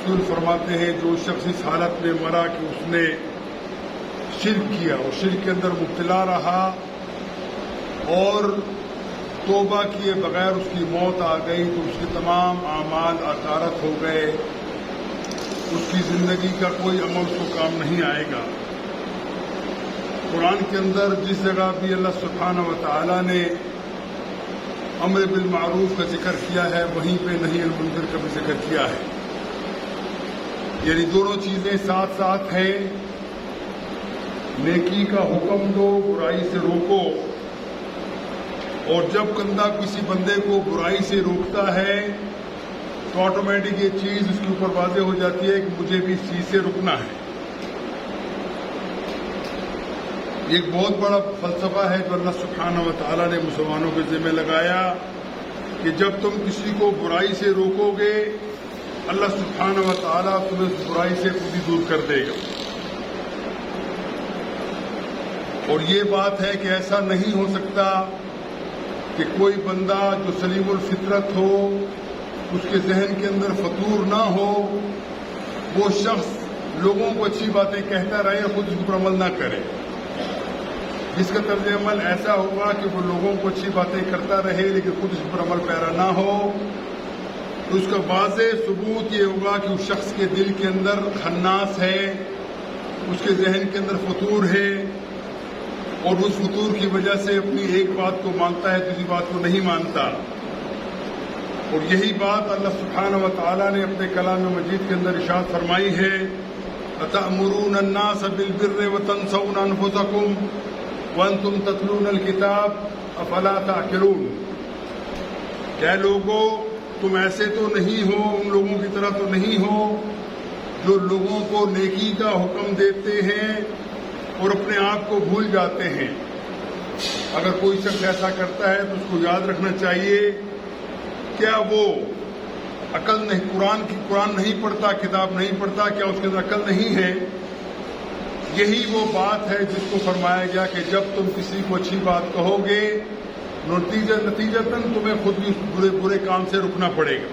رسول فرماتے ہیں جو شخص اس حالت میں مرا کہ اس نے شرک کیا اور شرک کے اندر مبتلا رہا اور توبہ کیے بغیر اس کی موت آ گئی تو اس کے تمام اعمال اثارت ہو گئے، اس کی زندگی کا کوئی عمل اس کو کام نہیں آئے گا۔ قرآن کے اندر جس جگہ بھی اللہ سبحانہ و تعالی نے امر بالمعروف کا ذکر کیا ہے وہیں پہ نہی المنکر کا بھی ذکر کیا ہے، یعنی دونوں چیزیں ساتھ ساتھ ہیں۔ نیکی کا حکم دو، برائی سے روکو، اور جب بندہ کسی بندے کو برائی سے روکتا ہے تو آٹومیٹک یہ چیز اس کے اوپر واضح ہو جاتی ہے کہ مجھے بھی اس چیز سے رکنا ہے۔ ایک بہت بڑا فلسفہ ہے جو اللہ سبحانہ و تعالیٰ نے مسلمانوں کے ذمہ لگایا کہ جب تم کسی کو برائی سے روکو گے اللہ سبحانہ و تعالیٰ تمہیں اس برائی سے خود ہی دور کر دے گا۔ اور یہ بات ہے کہ ایسا نہیں ہو سکتا کہ کوئی بندہ جو سلیم الفطرت ہو، اس کے ذہن کے اندر فطور نہ ہو، وہ شخص لوگوں کو اچھی باتیں کہتا رہے خود اس پر عمل نہ کرے۔ جس کا طرز عمل ایسا ہوگا کہ وہ لوگوں کو اچھی باتیں کرتا رہے لیکن خود اس پر عمل پیرا نہ ہو، تو اس کا واضح ثبوت یہ ہوگا کہ اس شخص کے دل کے اندر خناس ہے، اس کے ذہن کے اندر فطور ہے، اور اس فطور کی وجہ سے اپنی ایک بات کو مانتا ہے دوسری بات کو نہیں مانتا۔ اور یہی بات اللہ سبحانہ و تعالیٰ نے اپنے کلام مجید کے اندر ارشاد فرمائی ہے، أَتَأْمُرُونَ النَّاسَ بِالْبِرِّ وَتَنْسَوْنَ أَنفُسَكُمْ وَأَنْتُمْ تَتْلُونَ الْكِتَابَ أَفَلَا تَعْقِلُونَ۔ کیا لوگو تم ایسے تو نہیں ہو، ان لوگوں کی طرح تو نہیں ہو جو لوگوں کو نیکی کا حکم دیتے ہیں اور اپنے آپ کو بھول جاتے ہیں۔ اگر کوئی شخص ایسا کرتا ہے تو اس کو یاد رکھنا چاہیے کیا وہ عقل نہیں، قرآن نہیں پڑھتا، کتاب نہیں پڑھتا، کیا اس کے اندر عقل نہیں ہے؟ یہی وہ بات ہے جس کو فرمایا گیا کہ جب تم کسی کو اچھی بات کہو گے نتیجتاً تمہیں خود بھی برے کام سے رکنا پڑے گا۔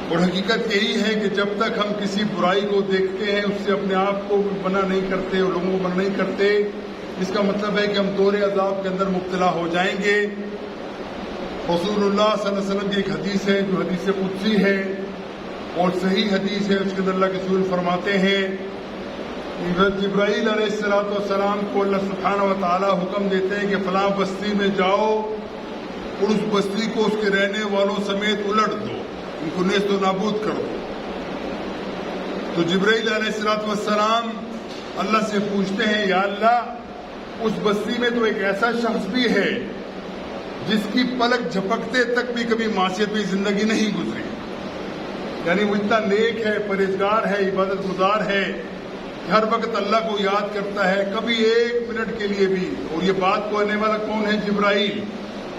اور حقیقت یہی ہے کہ جب تک ہم کسی برائی کو دیکھتے ہیں اس سے اپنے آپ کو منع نہیں کرتے اور لوگوں کو منع نہیں کرتے، اس کا مطلب ہے کہ ہم دور عذاب کے اندر مبتلا ہو جائیں گے۔ رسول اللہ صلی اللہ علیہ وسلم کی ایک حدیث ہے جو حدیث قدسی ہے اور صحیح حدیث ہے، اس کے اندر اللہ کے رسول فرماتے ہیں جبرائیل علیہ السلام کو اللہ سبحانہ و تعالیٰ حکم دیتے ہیں کہ فلاں بستی میں جاؤ اور اس بستی کو اس کے رہنے والوں سمیت الٹ دو، ان کو نیست و نابود کر دو۔ تو جبرائیل علیہ السلام اللہ سے پوچھتے ہیں یا اللہ اس بستی میں تو ایک ایسا شخص بھی ہے جس کی پلک جھپکتے تک بھی کبھی معصیت میں زندگی نہیں گزری، یعنی وہ اتنا نیک ہے، پرہیزگار ہے، عبادت گزار ہے، ہر وقت اللہ کو یاد کرتا ہے، کبھی ایک منٹ کے لیے بھی۔ اور یہ بات کہنے والا کون ہے؟ جبرائیل۔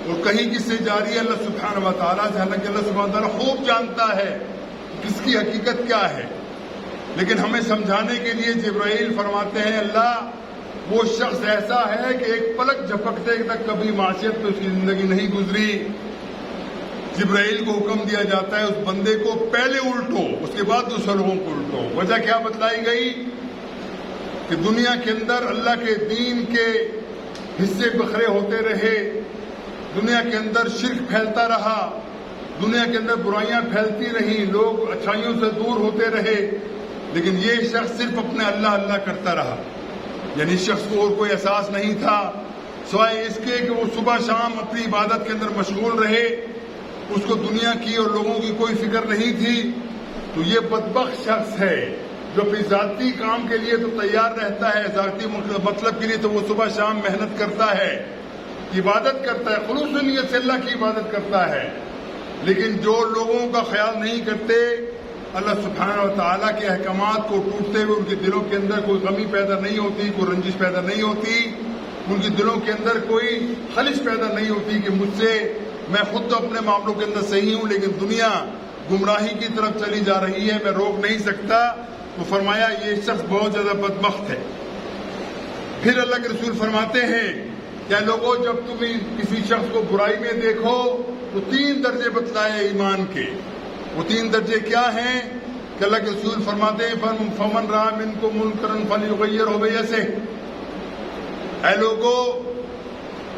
اور کہیں کس سے جاری ہے؟ اللہ سبحانہ و تعالیٰ سے، حالانکہ اللہ سبحانہ و تعالیٰ خوب جانتا ہے کس کی حقیقت کیا ہے، لیکن ہمیں سمجھانے کے لیے جبرائیل فرماتے ہیں اللہ وہ شخص ایسا ہے کہ ایک پلک جھپکتے تک کبھی معصیت میں اس کی زندگی نہیں گزری۔ جبرائیل کو حکم دیا جاتا ہے اس بندے کو پہلے الٹو، اس کے بعد دوسرے لوگوں کو الٹو۔ وجہ کیا بتلائی گئی کہ دنیا کے اندر اللہ کے دین کے حصے بکھرے ہوتے رہے، دنیا کے اندر شرک پھیلتا رہا، دنیا کے اندر برائیاں پھیلتی رہیں، لوگ اچھائیوں سے دور ہوتے رہے، لیکن یہ شخص صرف اپنے اللہ اللہ کرتا رہا، یعنی شخص کو اور کوئی احساس نہیں تھا سوائے اس کے کہ وہ صبح شام اپنی عبادت کے اندر مشغول رہے، اس کو دنیا کی اور لوگوں کی کوئی فکر نہیں تھی۔ تو یہ بدبخت شخص ہے جو اپنی ذاتی کام کے لیے تو تیار رہتا ہے، ذاتی مطلب کے لیے تو وہ صبح شام محنت کرتا ہے، عبادت کرتا ہے، خلوص نیت سے اللہ کی عبادت کرتا ہے، لیکن جو لوگوں کا خیال نہیں کرتے اللہ سبحانہ و تعالیٰ کے احکامات کو ٹوٹتے ہوئے ان کے دلوں کے اندر کوئی غمی پیدا نہیں ہوتی، کوئی رنجش پیدا نہیں ہوتی، ان کے دلوں کے اندر کوئی خلش پیدا نہیں ہوتی کہ مجھ سے، میں خود تو اپنے معاملوں کے اندر صحیح ہوں لیکن دنیا گمراہی کی طرف چلی جا رہی ہے، میں روک نہیں سکتا۔ تو فرمایا یہ شخص بہت زیادہ بدبخت ہے۔ پھر اللہ کے رسول فرماتے ہیں کیا لوگوں جب تم کسی شخص کو برائی میں دیکھو تو 3 درجے بتلائے ایمان کے۔ وہ 3 درجے کیا ہیں؟ کہ اللہ کے رسول فرماتے ہیں فمن رأى منکم منکرا فلیغیرہ بیدہ، اے لوگو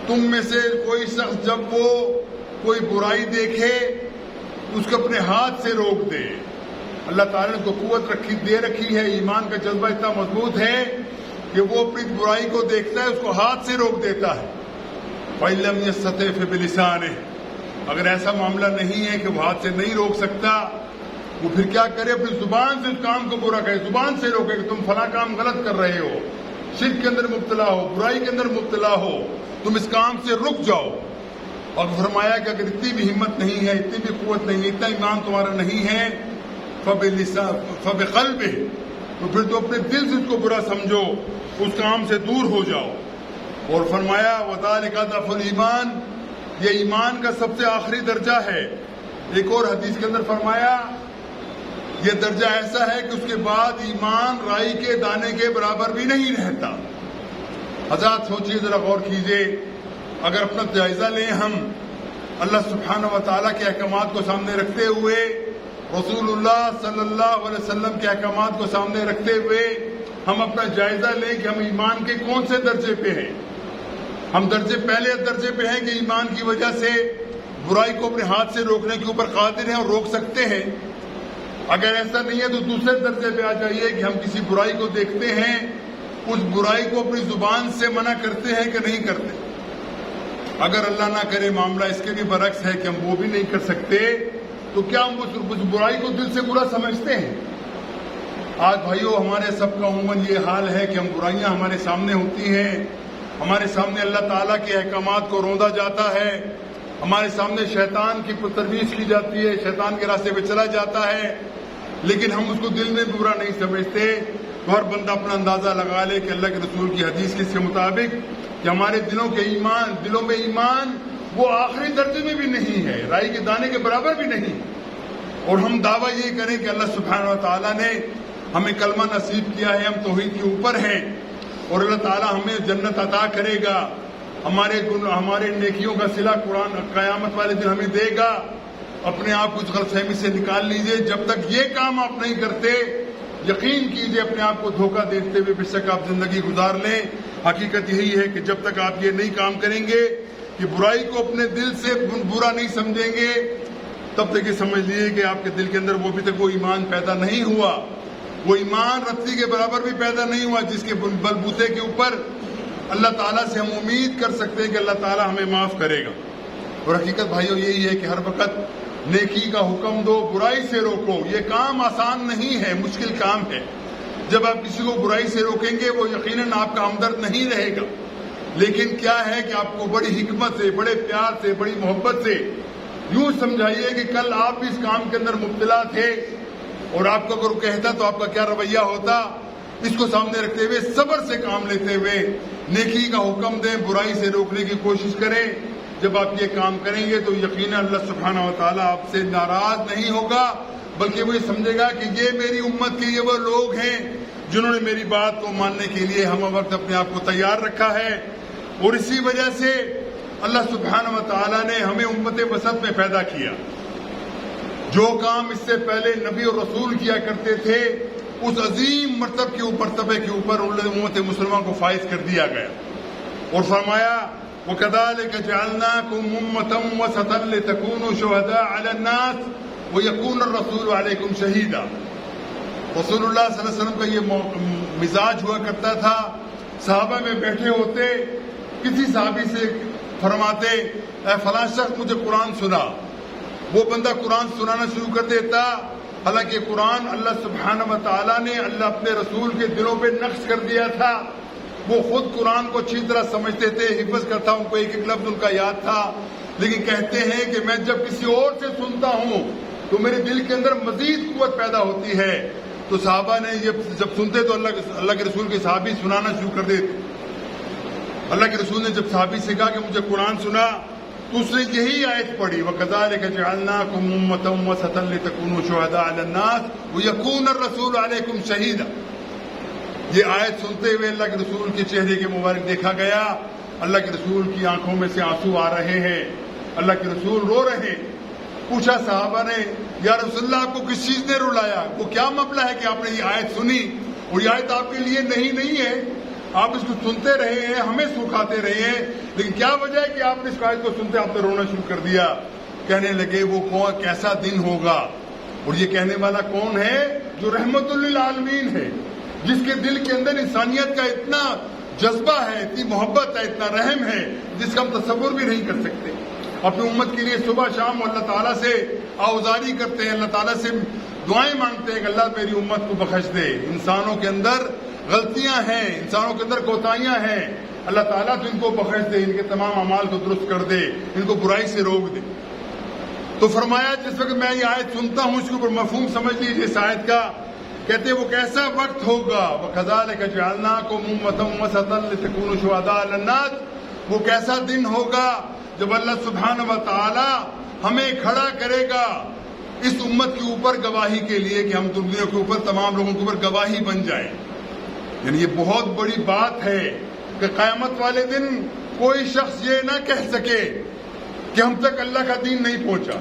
تم میں سے کوئی شخص جب وہ کوئی برائی دیکھے اس کو اپنے ہاتھ سے روک دے۔ اللہ تعالیٰ نے اس کو قوت دے رکھی ہے، ایمان کا جذبہ اتنا مضبوط ہے کہ وہ اپنی برائی کو دیکھتا ہے، اس کو ہاتھ سے روک دیتا ہے۔ فَإِن لَّمْ يَسْتَطِعْ فَبِلِسَانِهِ، اگر ایسا معاملہ نہیں ہے کہ وہ ہاتھ سے نہیں روک سکتا، وہ پھر کیا کرے؟ اپنی زبان سے اس کام کو برا کرے، زبان سے روکے کہ تم فلاں کام غلط کر رہے ہو، شرک کے اندر مبتلا ہو، برائی کے اندر مبتلا ہو، تم اس کام سے رک جاؤ۔ اور فرمایا کہ اگر اتنی بھی ہمت نہیں ہے، اتنی بھی قوت نہیں ہے، اتنا ایمان تمہارا نہیں ہے، فَبِقَلْبِهِ، تو پھر تو اپنے دل سے اس کو برا سمجھو، اس کام سے دور ہو جاؤ۔ اور فرمایا وَذَلِكَ ضَعْفُ الْإِيمَانِ، یہ ایمان کا سب سے آخری درجہ ہے۔ ایک اور حدیث کے اندر فرمایا یہ درجہ ایسا ہے کہ اس کے بعد ایمان رائی کے دانے کے برابر بھی نہیں رہتا۔ حضرات سوچئے، ذرا غور کیجئے، اگر اپنا جائزہ لیں ہم اللہ سبحانہ و تعالیٰ کے احکامات کو سامنے رکھتے ہوئے، رسول اللہ صلی اللہ علیہ وسلم کے احکامات کو سامنے رکھتے ہوئے ہم اپنا جائزہ لیں کہ ہم ایمان کے کون سے درجے پہ ہیں۔ ہم پہلے درجے پہ ہیں کہ ایمان کی وجہ سے برائی کو اپنے ہاتھ سے روکنے کے اوپر قادر ہیں اور روک سکتے ہیں۔ اگر ایسا نہیں ہے تو دوسرے درجے پہ آ جائیے کہ ہم کسی برائی کو دیکھتے ہیں، اس برائی کو اپنی زبان سے منع کرتے ہیں کہ نہیں کرتے۔ اگر اللہ نہ کرے معاملہ اس کے بھی برعکس ہے کہ ہم وہ بھی نہیں کر سکتے، تو کیا ہم اس برائی کو دل سے برا سمجھتے ہیں؟ آج بھائیو ہمارے سب کا عموماً یہ حال ہے کہ ہم برائیاں ہمارے سامنے ہوتی ہیں، ہمارے سامنے اللہ تعالیٰ کے احکامات کو روندا جاتا ہے، ہمارے سامنے شیطان کی ترویج کی جاتی ہے، شیطان کے راستے پہ چلا جاتا ہے، لیکن ہم اس کو دل میں برا نہیں سمجھتے۔ تو ہر بندہ اپنا اندازہ لگا لے کہ اللہ کے رسول کی حدیث کے مطابق کہ ہمارے دلوں میں ایمان وہ آخری درجے میں بھی نہیں ہے، رائی کے دانے کے برابر بھی نہیں۔ اور ہم دعویٰ یہ کریں کہ اللہ سبحانہ و تعالیٰ نے ہمیں کلمہ نصیب کیا ہے، ہم توحید کے اوپر ہیں، اور اللہ تعالیٰ ہمیں جنت عطا کرے گا، ہمارے نیکیوں کا صلہ قرآن قیامت والے دن ہمیں دے گا۔ اپنے آپ کو اس غلط فہمی سے نکال لیجئے، جب تک یہ کام آپ نہیں کرتے یقین کیجئے اپنے آپ کو دھوکہ دیتے ہوئے بے شک آپ زندگی گزار لیں۔ حقیقت یہی ہے کہ جب تک آپ یہ نہیں کام کریں گے کہ برائی کو اپنے دل سے برا نہیں سمجھیں گے، تب تک یہ سمجھ لیجیے کہ آپ کے دل کے اندر وہ ابھی تک وہ ایمان پیدا نہیں ہوا، وہ ایمان رتی کے برابر بھی پیدا نہیں ہوا جس کے بلبوتے کے اوپر اللہ تعالیٰ سے ہم امید کر سکتے ہیں کہ اللہ تعالیٰ ہمیں معاف کرے گا۔ اور حقیقت بھائیو یہی ہے کہ ہر وقت نیکی کا حکم دو، برائی سے روکو۔ یہ کام آسان نہیں ہے، مشکل کام ہے۔ جب آپ کسی کو برائی سے روکیں گے وہ یقیناً آپ کا ہمدرد نہیں رہے گا، لیکن کیا ہے کہ آپ کو بڑی حکمت سے، بڑے پیار سے، بڑی محبت سے یوں سمجھائیے کہ کل آپ بھی اس کام کے اندر مبتلا تھے، اور آپ کو اگر وہ کہتا تو آپ کا کیا رویہ ہوتا۔ اس کو سامنے رکھتے ہوئے صبر سے کام لیتے ہوئے نیکی کا حکم دیں، برائی سے روکنے کی کوشش کریں۔ جب آپ یہ کام کریں گے تو یقیناً اللہ سبحانہ و تعالیٰ آپ سے ناراض نہیں ہوگا، بلکہ وہ یہ سمجھے گا کہ یہ میری امت کے یہ وہ لوگ ہیں جنہوں نے میری بات کو ماننے کے لیے ہم وقت اپنے آپ کو تیار رکھا ہے۔ اور اسی وجہ سے اللہ سبحانہ و تعالیٰ نے ہمیں امت وسط میں پیدا کیا۔ جو کام اس سے پہلے نبی اور رسول کیا کرتے تھے اس عظیم مرتبے کے اوپر امت مسلمان کو فائز کر دیا گیا، اور فرمایا وَكَذَلِكَ جَعَلْنَاكُمْ أُمَّةً وَسَطًا لِتَكُونُوا شُهَدَاءَ عَلَى النَّاسِ وَيَكُونَ الرَّسُولُ عَلَيْكُمْ شَهِيدًا۔ رسول اللہ صلی اللہ علیہ وسلم کا یہ مزاج ہوا کرتا تھا، صحابہ میں بیٹھے ہوتے، کسی صحابی سے فرماتے اے فلاں شخص مجھے قرآن سنا، وہ بندہ قرآن سنانا شروع کر دیتا، حالانکہ قرآن اللہ سبحانہ و تعالیٰ نے اللہ اپنے رسول کے دلوں پہ نقش کر دیا تھا۔ وہ خود قرآن کو اچھی طرح سمجھتے تھے، حفظ کرتا، ان کو ایک ایک لفظ ان کا یاد تھا، لیکن کہتے ہیں کہ میں جب کسی اور سے سنتا ہوں تو میرے دل کے اندر مزید قوت پیدا ہوتی ہے۔ تو صحابہ نے جب سنتے تو اللہ کے رسول کے صحابی سنانا شروع کر دیتے۔ اللہ کے رسول نے جب صحابی سے کہا کہ مجھے قرآن سنا تو اس نے یہی آیت پڑھی وَكَذَلِكَ جَعَلْنَاكُمْ أُمَّةً وَسَطًا لِتَكُونُوا شُهَدَاءَ عَلَى النَّاسِ وَيَكُونَ الرَّسُولُ عَلَيْكُمْ شَهِيدًا۔ یہ آیت سنتے ہوئے اللہ کے رسول کے چہرے کے مبارک دیکھا گیا، اللہ کے رسول کی آنکھوں میں سے آنسو آ رہے ہیں، اللہ کے رسول رو رہے ہیں۔ پوچھا صحابہ نے یا رسول اللہ آپ کو کس چیز نے رلایا؟ وہ کیا معاملہ ہے کہ آپ نے یہ آیت سنی اور یہ آیت آپ کے لیے نہیں ہے، آپ اس کو سنتے رہے ہیں، ہمیں سکھاتے رہے ہیں، لیکن کیا وجہ ہے کہ آپ نے اس آیت کو سنتے آپ نے رونا شروع کر دیا؟ کہنے لگے وہ کون کیسا دن ہوگا، اور یہ کہنے والا کون ہے؟ جو رحمت للعالمین ہے، جس کے دل کے اندر انسانیت کا اتنا جذبہ ہے، اتنی محبت ہے، اتنا رحم ہے، جس کا ہم تصور بھی نہیں کر سکتے۔ اپنی امت کے لیے صبح شام اللہ تعالیٰ سے آوازاری کرتے ہیں، اللہ تعالیٰ سے دعائیں مانگتے ہیں کہ اللہ میری امت کو بخش دے، انسانوں کے اندر غلطیاں ہیں، انسانوں کے اندر کوتاہیاں ہیں، اللہ تعالیٰ تو ان کو بخش دے، ان کے تمام اعمال کو درست کر دے، ان کو برائی سے روک دے۔ تو فرمایا جس وقت میں یہ آیت سنتا ہوں اس کے اوپر مفہوم سمجھ لیجیے اس آیت کا، کہتے ہیں وہ کیسا وقت ہوگا، وَكَذَلِكَ جَعَلْنَاكُمْ أُمَّةً وَسَطًا لِتَكُونُوا شُهَدَاءَ عَلَى النَّاسِ، وہ کیسا دن ہوگا جب اللہ سبحانہ و تعالی ہمیں کھڑا کرے گا اس امت کے اوپر گواہی کے لیے کہ ہم دنیا کے اوپر تمام لوگوں کے اوپر گواہی بن جائیں۔ یعنی یہ بہت بڑی بات ہے کہ قیامت والے دن کوئی شخص یہ نہ کہہ سکے کہ ہم تک اللہ کا دین نہیں پہنچا۔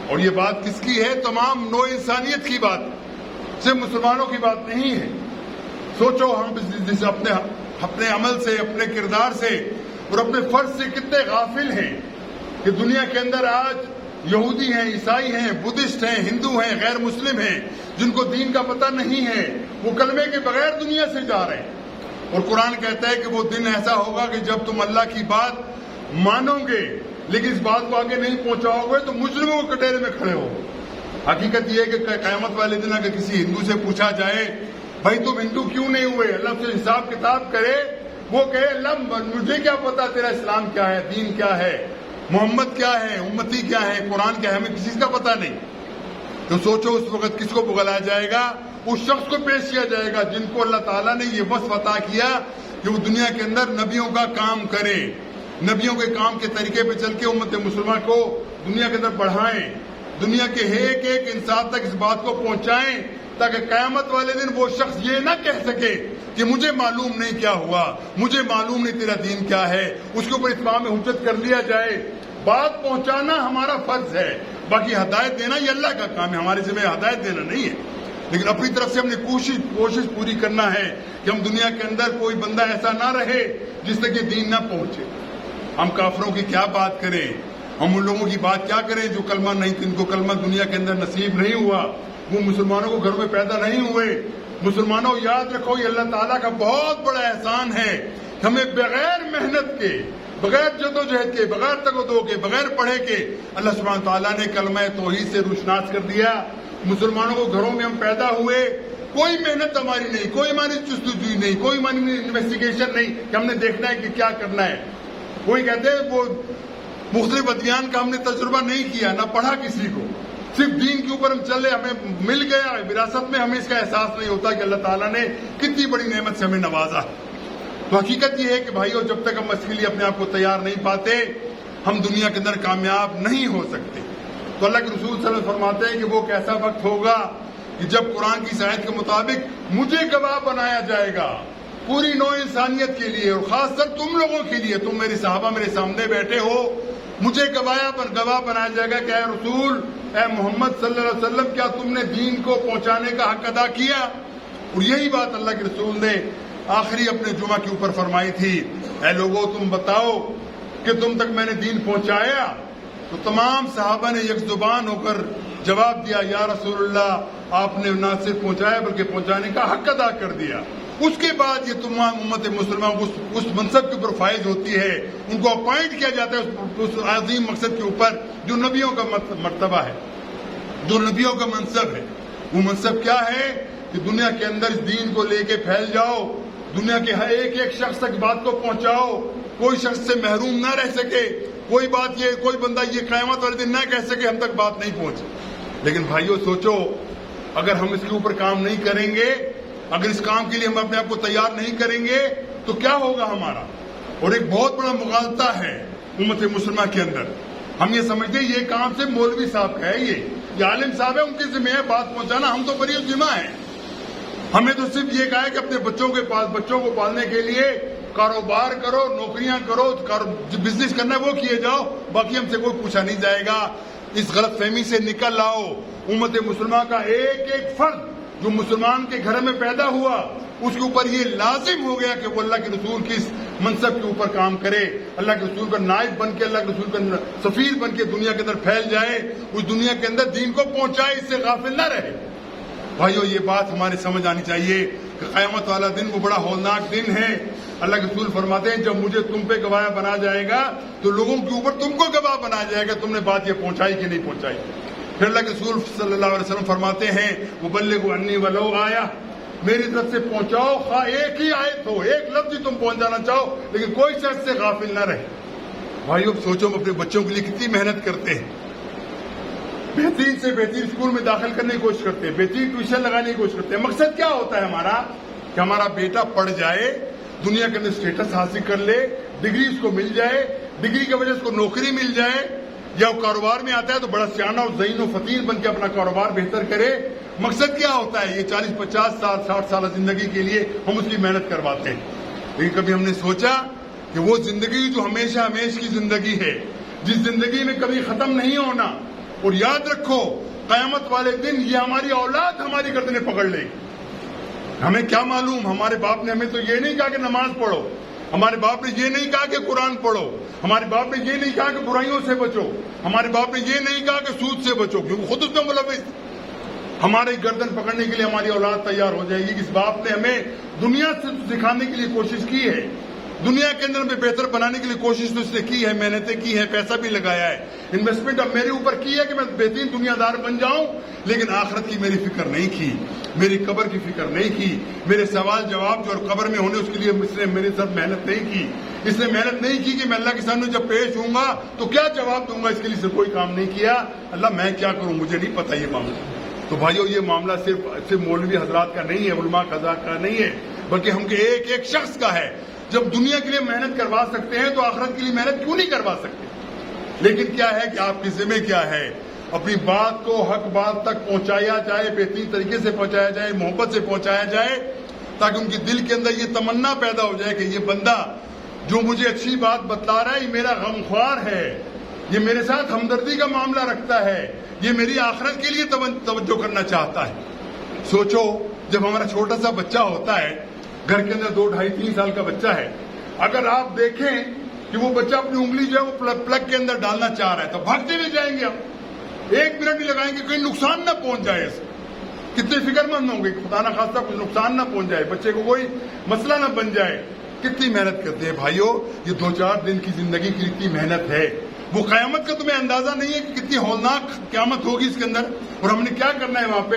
اور یہ بات کس کی ہے؟ تمام نوع انسانیت کی بات، صرف مسلمانوں کی بات نہیں ہے۔ سوچو ہم اپنے عمل سے، اپنے کردار سے اور اپنے فرض سے کتنے غافل ہیں کہ دنیا کے اندر آج یہودی ہیں، عیسائی ہیں، بدھسٹ ہیں، ہندو ہیں، غیر مسلم ہیں، جن کو دین کا پتہ نہیں ہے، وہ کلمے کے بغیر دنیا سے جا رہے ہیں۔ اور قرآن کہتا ہے کہ وہ دن ایسا ہوگا کہ جب تم اللہ کی بات مانو گے لیکن اس بات کو آگے نہیں پہنچاؤ گے تو مجرموں کے کٹہرے میں کھڑے ہو۔ حقیقت یہ ہے کہ قیامت والے دن اگر کسی ہندو سے پوچھا جائے بھائی تم ہندو کیوں نہیں ہوئے، اللہ سے حساب کتاب کرے، وہ کہے اللہ مجھے کیا پتا تیرا اسلام کیا ہے، دین کیا ہے، محمد کیا ہے، امتی کیا ہے، قرآن کیا ہے، ہمیں کسی کا پتہ نہیں۔ تو سوچو اس وقت کس کو بغلایا جائے گا؟ اس شخص کو پیش کیا جائے گا جن کو اللہ تعالیٰ نے یہ وصف عطا کیا کہ وہ دنیا کے اندر نبیوں کا کام کرے، نبیوں کے کام کے طریقے پہ چل کے امت مسلمہ کو دنیا کے اندر بڑھائیں، دنیا کے ایک ایک انسان تک اس بات کو پہنچائیں تاکہ قیامت والے دن وہ شخص یہ نہ کہہ سکے کہ مجھے معلوم نہیں کیا ہوا، مجھے معلوم نہیں تیرا دین کیا ہے، اس کے اوپر اتمام حجت کر لیا جائے۔ بات پہنچانا ہمارا فرض ہے، باقی ہدایت دینا یہ اللہ کا کام ہے، ہمارے ذمہ ہدایت دینا نہیں ہے، لیکن اپنی طرف سے ہم نے کوشش پوری کرنا ہے کہ ہم دنیا کے اندر کوئی بندہ ایسا نہ رہے جس تک یہ دین نہ پہنچے۔ ہم کافروں کی کیا بات کریں، ہم ان لوگوں کی بات کیا کریں جو کلمہ نہیں، جن کو کلمہ دنیا کے اندر نصیب نہیں ہوا، وہ مسلمانوں کو گھر میں پیدا نہیں ہوئے۔ مسلمانوں یاد رکھو یہ اللہ تعالیٰ کا بہت بڑا احسان ہے، ہمیں بغیر محنت کے، بغیر جدوجہد کے، بغیر تگ و دو کے، بغیر پڑھے کے اللہ سبحانہ تعالیٰ نے کلمہ توحید سے روشناس کر دیا۔ مسلمانوں کو گھروں میں ہم پیدا ہوئے، کوئی محنت ہماری نہیں، کوئی ہماری جستجوئی نہیں، کوئی ہماری انویسٹیگیشن نہیں کہ ہم نے دیکھنا ہے کہ کیا کرنا ہے۔ کوئی کہتے ہیں وہ مختلف ادیان کا ہم نے تجربہ نہیں کیا، نہ پڑھا کسی کو، صرف دین کے اوپر ہم چلے، ہمیں مل گیا وراثت میں، ہمیں اس کا احساس نہیں ہوتا کہ اللہ تعالیٰ نے کتنی بڑی نعمت سے ہمیں نوازا۔ تو حقیقت یہ ہے کہ بھائیو جب تک ہم اس کے لیے اپنے آپ کو تیار نہیں پاتے ہم دنیا کے اندر کامیاب نہیں ہو سکتے۔ تو اللہ کے رسول صلی اللہ علیہ وسلم فرماتے ہیں کہ وہ کیسا وقت ہوگا کہ جب قرآن کی آیت کے مطابق مجھے گواہ بنایا جائے گا پوری نوع انسانیت کے لیے، اور خاص کر تم لوگوں کے لیے، تم میرے صحابہ میرے سامنے بیٹھے ہو، مجھے گواہ بنایا جائے گا کہ اے رسول، اے محمد صلی اللہ علیہ وسلم، کیا تم نے دین کو پہنچانے کا حق ادا کیا؟ اور یہی بات اللہ کے رسول نے آخری اپنے جمعہ کے اوپر فرمائی تھی، اے لوگو تم بتاؤ کہ تم تک میں نے دین پہنچایا؟ تو تمام صحابہ نے یک زبان ہو کر جواب دیا، یا رسول اللہ آپ نے نہ صرف پہنچایا بلکہ پہنچانے کا حق ادا کر دیا۔ اس کے بعد یہ تمام امت مسلمہ اس منصب کے اوپر فائز ہوتی ہے، ان کو اپوائنٹ کیا جاتا ہے اس عظیم مقصد کے اوپر جو نبیوں کا مرتبہ ہے، جو نبیوں کا منصب ہے۔ وہ منصب کیا ہے کہ دنیا کے اندر اس دین کو لے کے پھیل جاؤ، دنیا کے ہر ایک ایک شخص تک بات کو پہنچاؤ، کوئی شخص سے محروم نہ رہ سکے، کوئی بندہ یہ قیامت والے دن نہ کہہ سکے ہم تک بات نہیں پہنچی۔ لیکن بھائیو سوچو اگر ہم اس کے اوپر کام نہیں کریں گے، اگر اس کام کے لیے ہم اپنے آپ کو تیار نہیں کریں گے تو کیا ہوگا ہمارا؟ اور ایک بہت بڑا مغالطہ ہے امت مسلمہ کے اندر، ہم یہ سمجھتے ہیں یہ کام سے مولوی صاحب کا ہے، یہ عالم صاحب ہے، ان کے ذمہ ہے بات پہنچانا، ہم تو بری ذمہ ہیں۔ ہمیں تو صرف یہ کہا ہے کہ اپنے بچوں کو پالنے کے لیے کاروبار کرو، نوکریاں کرو، بزنس کرنا ہے وہ کیے جاؤ، باقی ہم سے کوئی پوچھا نہیں جائے گا۔ اس غلط فہمی سے نکل آؤ. امت مسلمہ کا ایک ایک فرد جو مسلمان کے گھر میں پیدا ہوا اس کے اوپر یہ لازم ہو گیا کہ وہ اللہ کے رسول کی اس منصب کے اوپر کام کرے, اللہ کے رسول کا نائب بن کے, اللہ کے رسول کا سفیر بن کے دنیا کے اندر پھیل جائے, اس دنیا کے اندر دین کو پہنچائے, اس سے غافل نہ رہے. بھائیو یہ بات ہمارے سمجھ آنی چاہیے کہ قیامت والا دن وہ بڑا ہولناک دن ہے. اللہ کے رسول فرماتے ہیں جب مجھے تم پہ گواہ بنا جائے گا تو لوگوں کے اوپر تم کو گواہ بنا جائے گا تم نے بات یہ پہنچائی کہ نہیں پہنچائی. پھر اللہ کے رسول صلی اللہ علیہ وسلم فرماتے ہیں مبلغ انی ولو آیا, میری طرف سے پہنچاؤ, خواہ ایک ہی آیت ہو, ایک لفظ ہی تم پہنچانا چاہو, لیکن کوئی شخص سے غافل نہ رہے. بھائیو سوچو ہم اپنے بچوں کے لیے کتنی محنت کرتے ہیں, بہترین سے بہترین اسکول میں داخل کرنے کی کوشش کرتے ہیں, بہترین ٹیوشن لگانے کی کوشش کرتے ہیں. مقصد کیا ہوتا ہے ہمارا کہ ہمارا بیٹا پڑھ جائے, دنیا کے اندر اسٹیٹس حاصل کر لے, ڈگری اس کو مل جائے, ڈگری کی وجہ سے اس کو نوکری مل جائے, یا وہ کاروبار میں آتا ہے تو بڑا سیانہ اور ذہین و فطین بن کے اپنا کاروبار بہتر کرے. مقصد کیا ہوتا ہے؟ یہ 40-50 سال 60 سال زندگی کے لیے ہم اس کی محنت کرواتے ہیں, لیکن کبھی ہم نے سوچا کہ وہ زندگی جو ہمیشہ ہمیشہ کی زندگی ہے, جس زندگی میں کبھی ختم نہیں ہونا, اور یاد رکھو قیامت والے دن یہ ہماری اولاد ہماری گردنیں پکڑ لے گی. ہمیں کیا معلوم, ہمارے باپ نے ہمیں تو یہ نہیں کہا کہ نماز پڑھو, ہمارے باپ نے یہ نہیں کہا کہ قرآن پڑھو, ہمارے باپ نے یہ نہیں کہا کہ برائیوں سے بچو, ہمارے باپ نے یہ نہیں کہا کہ سود سے بچو, کیونکہ خود اس میں ملوث. ہماری گردن پکڑنے کے لیے ہماری اولاد تیار ہو جائے گی. اس باپ نے ہمیں دنیا سے سکھانے کے لیے کوشش کی ہے, دنیا کے اندر ہمیں بہتر بنانے کے لیے کوشش تو اس نے کی ہے, محنتیں کی ہیں, پیسہ بھی لگایا ہے, انویسٹمنٹ اب میرے اوپر کی ہے کہ میں بہترین دنیا دار بن جاؤں, لیکن آخرت کی میری فکر نہیں کی, میری قبر کی فکر نہیں کی, میرے سوال جواب جو اور قبر میں ہونے اس کے لیے اس نے میرے ساتھ محنت نہیں کی. اس نے محنت نہیں کی کہ میں اللہ کے سامنے جب پیش ہوں گا تو کیا جواب دوں گا, اس کے لیے کوئی کام نہیں کیا. اللہ میں کیا کروں, مجھے نہیں پتا یہ معاملہ. تو بھائیو یہ معاملہ صرف مولوی حضرات کا نہیں ہے, علماء حضرات کا نہیں ہے, بلکہ ہم کے ایک ایک شخص کا ہے. جب دنیا کے لیے محنت کروا سکتے ہیں تو آخرت کے لیے محنت کیوں نہیں کروا سکتے؟ لیکن کیا ہے کہ آپ کی ذمہ کیا ہے, اپنی بات کو حق بات تک پہنچایا جائے, بہترین طریقے سے پہنچایا جائے, محبت سے پہنچایا جائے, تاکہ ان کے دل کے اندر یہ تمنا پیدا ہو جائے کہ یہ بندہ جو مجھے اچھی بات بتلا رہا ہے یہ میرا غمخوار ہے, یہ میرے ساتھ ہمدردی کا معاملہ رکھتا ہے, یہ میری آخرت کے لیے توجہ کرنا چاہتا ہے. سوچو جب ہمارا چھوٹا سا بچہ ہوتا ہے, گھر کے اندر 2, 2.5, 3 سال کا بچہ ہے, اگر آپ دیکھیں کہ وہ بچہ اپنی انگلی جو ہے وہ پلگ کے اندر ڈالنا چاہ رہا ہے تو بھاگتے ہوئے جائیں گے, آپ 1 منٹ نہیں لگائیں گے کہیں نقصان نہ پہنچ جائے اس کو. کتنے فکر مند ہوں گے, خدا نہ خواستہ کچھ نقصان نہ پہنچ جائے, بچے کو کوئی مسئلہ نہ بن جائے. کتنی محنت کرتے ہیں بھائیو, یہ 2-4 دن کی زندگی کی اتنی محنت ہے. وہ قیامت کا تمہیں اندازہ نہیں ہے کہ کتنی ہولناک قیامت ہوگی اس کے اندر, اور ہم نے کیا کرنا ہے وہاں پہ,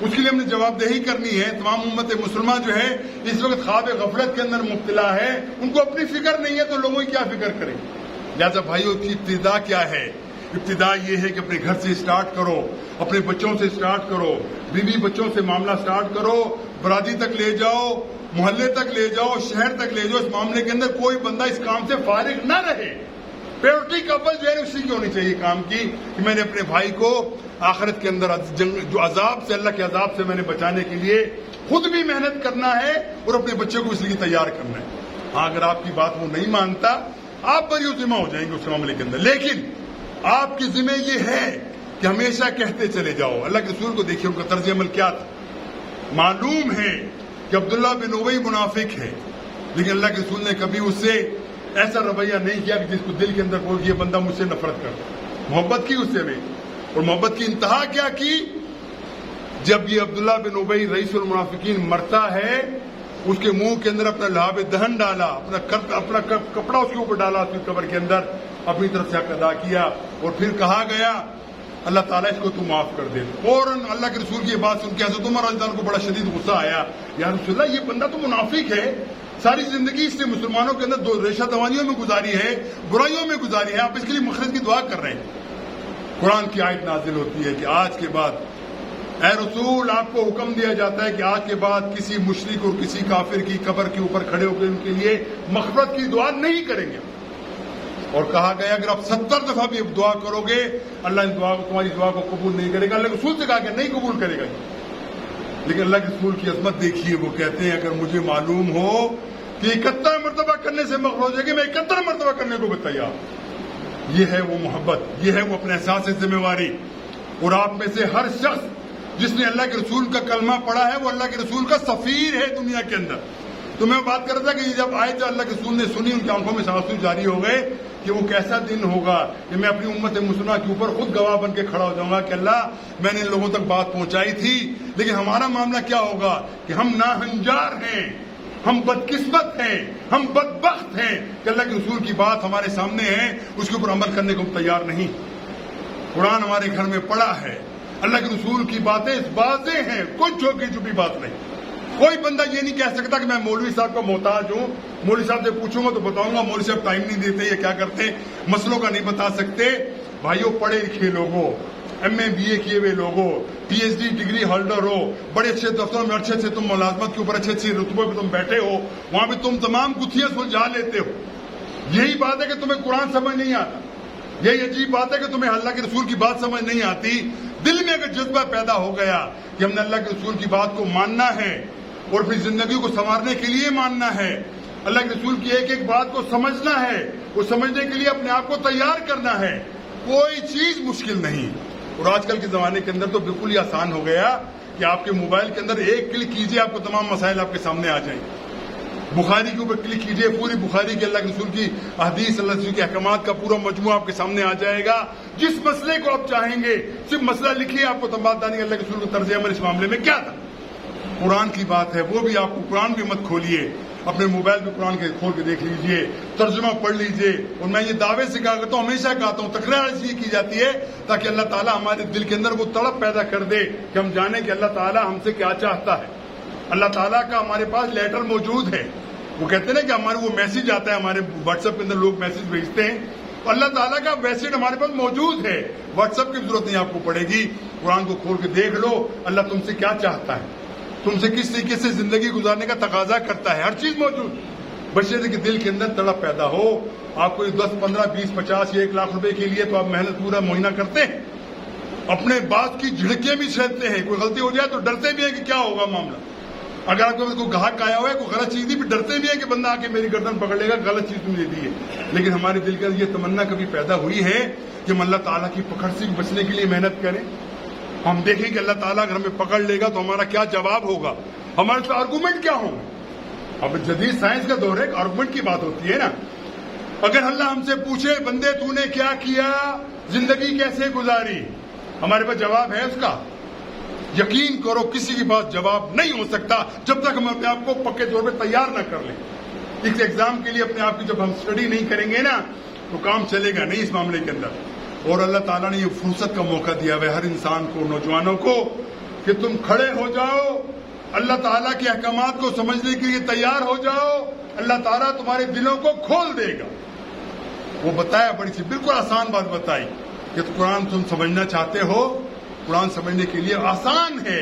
اس کے لیے ہم نے جواب دہی کرنی ہے. تمام امت مسلمہ جو ہے اس وقت خواب غفلت کے اندر مبتلا ہے, ان کو اپنی فکر نہیں ہے تو لوگوں کی کیا فکر کریں. لہٰذا بھائیو کی ابتدا کیا ہے؟ ابتدا یہ ہے کہ اپنے گھر سے اسٹارٹ کرو, اپنے بچوں سے اسٹارٹ کرو, بیوی بچوں سے معاملہ اسٹارٹ کرو, برادری تک لے جاؤ, محلے تک لے جاؤ, شہر تک لے جاؤ. اس معاملے کے اندر کوئی بندہ اس کام سے فارغ نہ رہے. پیورٹی کا اول جو ہے اسی کی ہونی چاہیے کام کی کہ میں نے اپنے بھائی کو آخرت کے اندر جو عذاب سے, اللہ کے عذاب سے میں نے بچانے کے لیے خود بھی محنت کرنا ہے اور اپنے بچے کو اس لیے تیار کرنا ہے. ہاں اگر آپ کی بات وہ نہیں مانتا آپ بری ذمہ ہو جائیں گے اس معاملے کے اندر, لیکن آپ کی ذمہ یہ ہے کہ ہمیشہ کہتے چلے جاؤ. اللہ کے رسول کو دیکھیے ان کا طرز عمل کیا تھا. معلوم ہے کہ عبداللہ بن ابی منافق ہے, لیکن اللہ کے رسول نے کبھی اس سے ایسا رویہ نہیں کیا کہ جس کو دل کے اندر بول یہ بندہ مجھ سے نفرت کرتا. محبت کی اس سے بھی, اور محبت کی انتہا کیا کی, جب یہ عبداللہ بن ابی رئیس المنافقین مرتا ہے اس کے منہ کے اندر اپنا لعاب دہن ڈالا, اپنا کپڑا اس کے اوپر ڈالا, اس کی قبر کے اندر اپنی طرف سے حق ادا کیا, اور پھر کہا گیا اللہ تعالیٰ اس کو تو معاف کر دے. فوراً اللہ کے رسول کی یہ بات سن کے حضرت عمر رضی اللہ عنہ کو بڑا شدید غصہ آیا, یا رسول اللہ یہ بندہ تو منافق ہے, ساری زندگی اس نے مسلمانوں کے اندر ریشہ دوانیوں میں گزاری ہے, برائیوں میں گزاری ہے, آپ اس کے لیے مخرج کی دعا کر رہے ہیں. قرآن کی آیت نازل ہوتی ہے کہ آج کے بعد اے رسول آپ کو حکم دیا جاتا ہے کہ آج کے بعد کسی مشرک اور کسی کافر کی قبر کے اوپر کھڑے ہو کے ان کے لیے مغفرت کی دعا نہیں کریں گے. اور کہا گیا اگر آپ 70 دفعہ بھی دعا کرو گے اللہ اس دعا کو, تمہاری دعا کو قبول نہیں کرے گا. اللہ کے رسول سے کہا کہ نہیں قبول کرے گا. لیکن اللہ کے رسول کی عظمت دیکھیے, وہ کہتے ہیں اگر مجھے معلوم ہو کہ 71 مرتبہ کرنے سے مغفرت ہو جائے گی میں 71 مرتبہ کرنے کو بھی تیار. یہ ہے وہ محبت، یہ ہے وہ اپنے احساس ذمہ داری. اور آپ میں سے ہر شخص جس نے اللہ کے رسول کا کلمہ پڑھا ہے وہ اللہ کے رسول کا سفیر ہے دنیا کے اندر. تو میں بات کر رہا تھا کہ یہ جب آیت اللہ کے رسول نے سنی ان کی آنکھوں میں سے آنسو جاری ہو گئے کہ وہ کیسا دن ہوگا کہ میں اپنی امت مسلمہ کے اوپر خود گواہ بن کے کھڑا ہو جاؤں گا کہ اللہ میں نے ان لوگوں تک بات پہنچائی تھی، لیکن ہمارا معاملہ کیا ہوگا کہ ہم ناہنجار ہیں، ہم بدقسمت ہیں، ہم بدبخت ہیں کہ اللہ کے رسول کی بات ہمارے سامنے ہے، اس کے اوپر عمل کرنے کو ہم تیار نہیں. قرآن ہمارے گھر میں پڑا ہے، اللہ کے رسول کی باتیں واضح ہیں، کوئی چھوٹی چھوٹی بات نہیں. کوئی بندہ یہ نہیں کہہ سکتا کہ میں مولوی صاحب کا محتاج ہوں، مولوی صاحب سے پوچھوں گا تو بتاؤں گا مولوی صاحب ٹائم نہیں دیتے، یہ کیا کرتے، مسئلوں کا نہیں بتا سکتے. بھائیوں پڑھے لکھے لوگوں، ایم اے بی اے کیے ہوئے لوگوں، P H D degree holder ہو، بڑے اچھے دفتروں میں اچھے تم ملازمت کے اوپر اچھے رتبے پہ تم بیٹھے ہو، وہاں بھی تم تمام گتھیاں سلجھا لیتے ہو. یہی بات ہے کہ تمہیں قرآن سمجھ نہیں آتا، یہی عجیب بات ہے کہ تمہیں اللہ کے رسول کی بات سمجھ نہیں آتی. دل میں اگر جذبہ پیدا ہو گیا کہ ہم نے اللہ کے رسول کی بات کو ماننا ہے اور پھر زندگی کو سنوارنے کے لیے ماننا ہے، اللہ کے رسول کی ایک ایک بات کو سمجھنا ہے، وہ سمجھنے کے لیے اپنے آپ کو تیار کرنا ہے، کوئی چیز مشکل نہیں. اور آج کل کے زمانے کے اندر تو بالکل ہی آسان ہو گیا کہ آپ کے موبائل کے اندر ایک کلک کیجئے آپ کو تمام مسائل آپ کے سامنے آ جائیں. بخاری کے اوپر کلک کیجئے، پوری بخاری کے اللہ کے رسول کی احادیث، اللہ کے رسول کے احکامات کا پورا مجموعہ آپ کے سامنے آ جائے گا. جس مسئلے کو آپ چاہیں گے صرف مسئلہ لکھیے، آپ کو تب بات دانی اللہ کے رسول کا طرز عمل اس معاملے میں کیا تھا. قرآن کی بات ہے، وہ بھی آپ کو قرآن بھی مت کھولیے، اپنے موبائل پہ قرآن کے کھول کے دیکھ لیجئے، ترجمہ پڑھ لیجئے. اور میں یہ دعوے سے کہا کرتا ہوں، ہمیشہ کہتا ہوں، تکرار اس لیے کی جاتی ہے تاکہ اللہ تعالیٰ ہمارے دل کے اندر وہ تڑپ پیدا کر دے کہ ہم جانیں کہ اللہ تعالیٰ ہم سے کیا چاہتا ہے. اللہ تعالیٰ کا ہمارے پاس لیٹر موجود ہے. وہ کہتے ہیں نا کہ ہمارے وہ میسج آتا ہے، ہمارے واٹس ایپ کے اندر لوگ میسج بھیجتے ہیں، اللہ تعالیٰ کا میسج ہمارے پاس موجود ہے. واٹس ایپ کی ضرورت نہیں آپ کو پڑے گی، قرآن کو کھول کے دیکھ لو اللہ تم سے کیا چاہتا ہے، تم سے کس طریقے سے زندگی گزارنے کا تقاضا کرتا ہے، ہر چیز موجود. بشرطے کہ دل کے اندر تڑپ پیدا ہو. آپ کو 10 15 20 50 1 لاکھ روپے کے لیے تو آپ محنت پورا مہینہ کرتے ہیں، اپنے بات کی جھڑکیں بھی سہتے ہیں، کوئی غلطی ہو جائے تو ڈرتے بھی ہیں کہ کیا ہوگا معاملہ. اگر آپ کے پاس کوئی گاہک آیا ہوا ہے، کوئی غلط چیز دی بھی ڈرتے بھی ہیں کہ بندہ آ کے میری گردن پکڑ لے گا، غلط چیز تم دے دی ہے. لیکن ہمارے دل کے اندر یہ تمنا کبھی پیدا ہوئی ہے کہ ہم اللہ تعالیٰ کی پکڑ سے بچنے کے لیے محنت کریں. ہم دیکھیں کہ اللہ تعالیٰ اگر ہمیں پکڑ لے گا تو ہمارا کیا جواب ہوگا، ہمارے تو آرگومنٹ کیا ہوں گے. اب جدید سائنس کا دور ہے، آرگومنٹ کی بات ہوتی ہے نا. اگر اللہ ہم سے پوچھے بندے تو نے کیا کیا، زندگی کیسے گزاری، ہمارے پاس جواب ہے اس کا. یقین کرو کسی کے پاس جواب نہیں ہو سکتا جب تک ہم اپنے آپ کو پکے طور پہ تیار نہ کر لیں. اس ایگزام کے لیے اپنے آپ کی جب ہم اسٹڈی نہیں کریں گے نا تو کام چلے گا نہیں اس معاملے کے اندر. اور اللہ تعالیٰ نے یہ فرصت کا موقع دیا ہے ہر انسان کو، نوجوانوں کو، کہ تم کھڑے ہو جاؤ، اللہ تعالیٰ کے احکامات کو سمجھنے کے لیے تیار ہو جاؤ. اللہ تعالیٰ تمہارے دلوں کو کھول دے گا. وہ بتایا بڑی سی بالکل آسان بات بتائی کہ قرآن تم سمجھنا چاہتے ہو، قرآن سمجھنے کے لیے آسان ہے.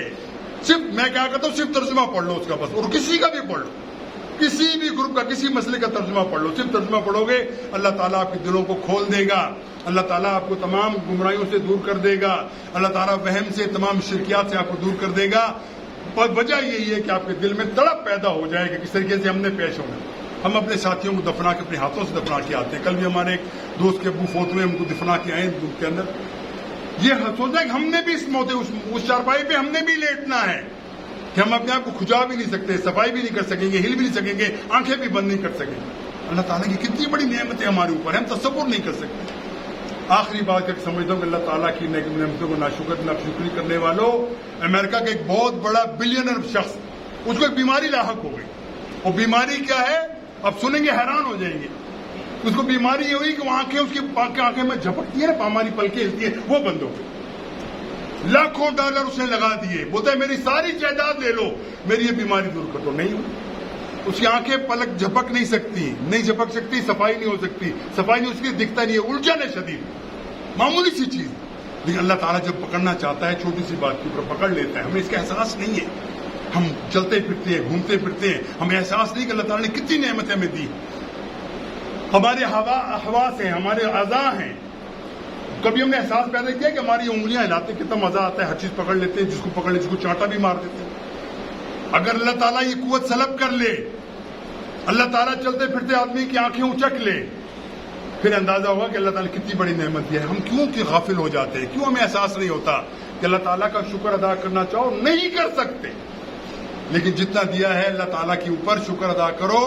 صرف میں کیا کہتا ہوں، صرف ترجمہ پڑھ لو اس کا بس، اور کسی کا بھی پڑھ لو، کسی بھی گروپ کا کسی مسئلے کا ترجمہ پڑھ لو. صرف ترجمہ پڑھو گے اللہ تعالیٰ آپ کے دلوں کو کھول دے گا. اللہ تعالیٰ آپ کو تمام گمراہیوں سے دور کر دے گا. اللہ تعالیٰ وہم سے، تمام شرکیات سے آپ کو دور کر دے گا. اور وجہ یہی ہے کہ آپ کے دل میں تڑپ پیدا ہو جائے کہ کس طریقے سے ہم نے پیش ہونا. ہم اپنے ساتھیوں کو دفنا کے اپنے ہاتھوں سے دفنا کے آتے ہیں. کل بھی ہمارے ایک دوست کے ابو فوت ہوئے، ہم کو دفنا کے آئے دودھ کے اندر. یہ سوچا کہ ہم نے بھی اس موتے اس چارپائی پہ ہم نے بھی لیٹنا ہے کہ ہم اپنے آپ کو کھجا بھی نہیں سکتے، صفائی بھی نہیں کر سکیں گے، ہل بھی نہیں سکیں گے، آنکھیں بھی بند نہیں کر سکیں گے. اللہ تعالیٰ کی کتنی بڑی نعمتیں ہمارے اوپر ہیں، ہم تصور نہیں کر سکتے. آخری بات کر کے سمجھتا ہوں کہ اللہ تعالیٰ کی نعمتوں کو ناشکری کرنے والوں، امریکہ کا ایک بہت بڑا بلینئر شخص، اس کو ایک بیماری لاحق ہو گئی. وہ بیماری کیا ہے اب سنیں گے حیران ہو جائیں گے. اس کو بیماری یہ ہوئی کہ وہ آنکھیں، اس کی آنکھیں میں جھپکتی ہے نا، ہماری پلکیں ہلتی ہیں، وہ بند ہو گئی. لاکھوں ڈالر اس نے لگا دیے، بولتا ہے میری ساری جائیداد لے لو، میری یہ بیماری دور کر دو. نہیں ہوئی. اس کی آنکھیں پلک جھپک نہیں سکتی، نہیں جھپک سکتی، صفائی نہیں ہو سکتی، صفائی نہیں اس کی دکھتا نہیں ہے، الجھن ہے شدید، معمولی سی چیز. لیکن اللہ تعالیٰ جب پکڑنا چاہتا ہے چھوٹی سی بات کے اوپر پکڑ لیتا ہے. ہمیں اس کا احساس نہیں ہے. ہم چلتے پھرتے ہیں، گھومتے پھرتے ہیں، ہمیں احساس نہیں کہ اللہ تعالیٰ نے کتنی نعمتیں ہمیں دی. ہمارے حواس ہیں، ہمارے اعضاء ہیں. کبھی ہم نے احساس پیدا کیا کہ ہماری انگلیاں ہلاتے کتنا مزہ آتا ہے، ہر چیز پکڑ لیتے ہیں، جس کو پکڑ لے جس کو چانٹا بھی مار دیتے ہیں. اگر اللہ تعالیٰ یہ قوت سلب کر لے، اللہ تعالیٰ چلتے پھرتے آدمی کی آنکھیں اچک لے، پھر اندازہ ہوگا کہ اللہ تعالیٰ کتنی بڑی نعمت دی ہے. ہم کیوں کہ غافل ہو جاتے ہیں, کیوں ہمیں احساس نہیں ہوتا کہ اللہ تعالیٰ کا شکر ادا کرنا چاہو نہیں کر سکتے, لیکن جتنا دیا ہے اللہ تعالیٰ کے اوپر شکر ادا کرو.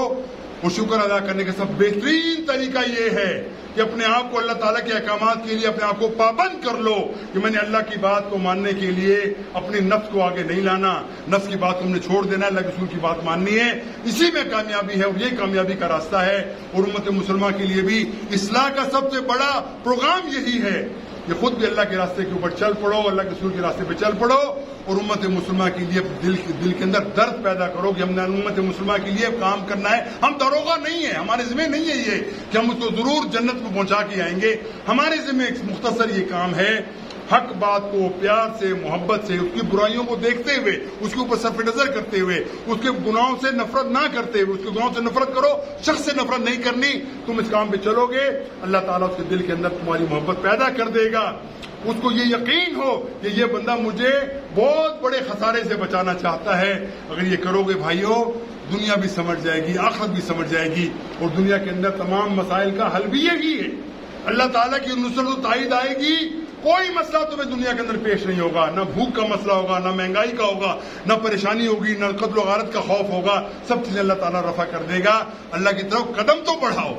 اور شکر ادا کرنے کا سب بہترین طریقہ یہ ہے کہ اپنے آپ کو اللہ تعالیٰ کے احکامات کے لیے اپنے آپ کو پابند کر لو کہ میں نے اللہ کی بات کو ماننے کے لیے اپنے نفس کو آگے نہیں لانا, نفس کی بات کو ہم نے چھوڑ دینا, اللہ کے رسول کی بات ماننی ہے. اسی میں کامیابی ہے اور یہ کامیابی کا راستہ ہے. اور امت مسلمہ کے لیے بھی اصلاح کا سب سے بڑا پروگرام یہی ہے کہ خود بھی اللہ کے راستے کے اوپر چل پڑو, اللہ کے رسول کے راستے پہ چل پڑو, اور امت مسلمہ کے لیے دل کے اندر درد پیدا کرو کہ ہم نے امت مسلمہ کے لیے کام کرنا ہے. ہم داروغہ نہیں ہیں, ہمارے ذمہ نہیں ہے یہ کہ ہم اس کو ضرور جنت میں پہنچا کے آئیں گے. ہمارے ذمہ ایک مختصر یہ کام ہے, حق بات کو پیار سے, محبت سے, اس کی برائیوں کو دیکھتے ہوئے, اس کے اوپر صرف نظر کرتے ہوئے, اس کے گناہوں سے نفرت نہ کرتے ہوئے, اس کے گناہوں سے نفرت کرو, شخص سے نفرت نہیں کرنی. تم اس کام پہ چلو گے, اللہ تعالیٰ اس کے دل کے اندر تمہاری محبت پیدا کر دے گا. اس کو یہ یقین ہو کہ یہ بندہ مجھے بہت بڑے خسارے سے بچانا چاہتا ہے. اگر یہ کرو گے بھائیو, دنیا بھی سمجھ جائے گی, آخرت بھی سمجھ جائے گی, اور دنیا کے اندر تمام مسائل کا حل بھی یہی ہے. اللہ تعالیٰ کی نصرت و تائید آئے گی, کوئی مسئلہ تمہیں دنیا کے اندر پیش نہیں ہوگا. نہ بھوک کا مسئلہ ہوگا, نہ مہنگائی کا ہوگا, نہ پریشانی ہوگی, نہ قتل و غارت کا خوف ہوگا. سب چیزیں اللہ تعالیٰ رفع کر دے گا. اللہ کی طرف قدم تو بڑھاؤ.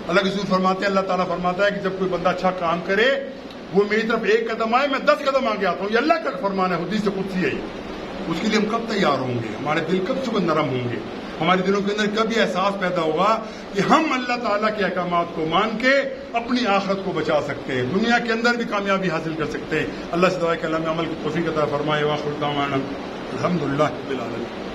اللہ کے رسول فرماتے ہیں, اللہ تعالیٰ فرماتا ہے کہ جب کوئی بندہ اچھا کام کرے, وہ میری طرف 1 قدم آئے, میں 10 قدم آگے آتا ہوں. یہ اللہ کا فرمان ہے, حدیث قدسی ہے. اس کے لیے ہم کب تیار ہوں گے؟ ہمارے دل کب صبح نرم ہوں گے؟ ہمارے دلوں کے اندر کب یہ احساس پیدا ہوگا کہ ہم اللہ تعالیٰ کے احکامات کو مان کے اپنی آخرت کو بچا سکتے ہیں, دنیا کے اندر بھی کامیابی حاصل کر سکتے ہیں. اللہ سے دعا ہے کہ اللہ میں عمل کی توفیق عطا فرمائے. واخر دعوانا الحمدللہ رب العالمین.